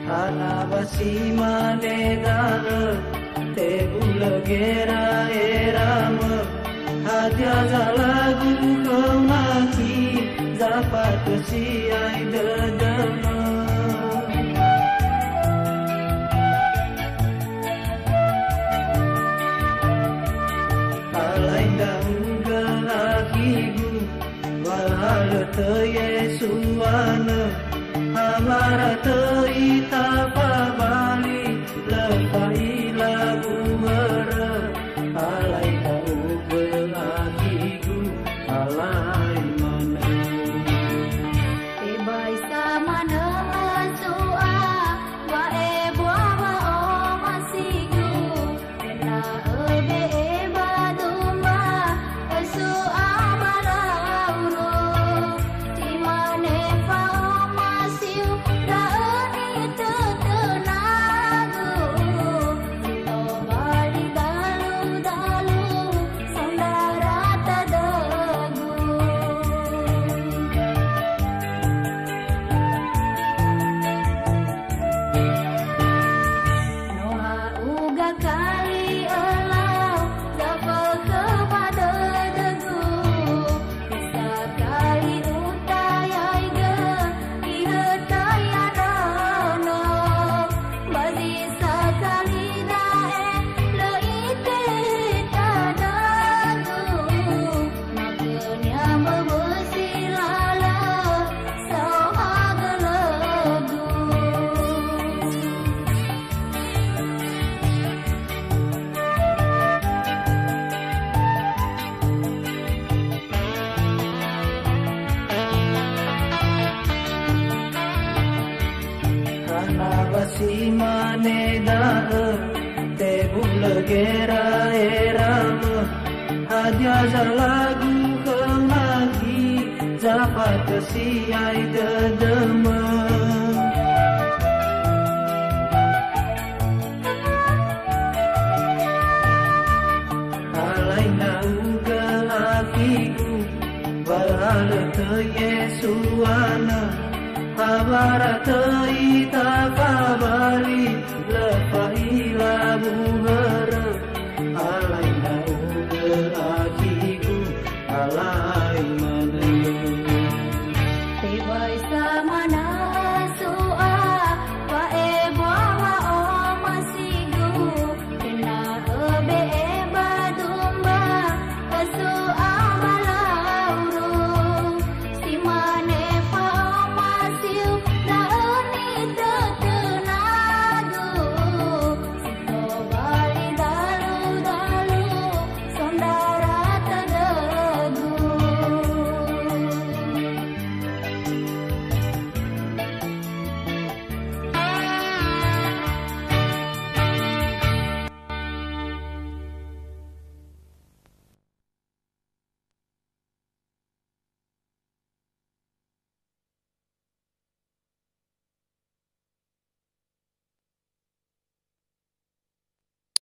Anabasi manedara te bulagera erama hadia zalagu kemaki dapat siai dedama alai daunga lakigu walhala te Yesuana amara tei tapabali lepai lagu mera alai kau belagigu alai mana ebai samana asua wa ebuama o masigu kena ebe eba dumba asua marauro timane fa Anabasi manedara te bulagera erama hadia zalagu kemaki dapat siai dedama alai nauga lakigu walhala te Yesuana Abara tei tapaba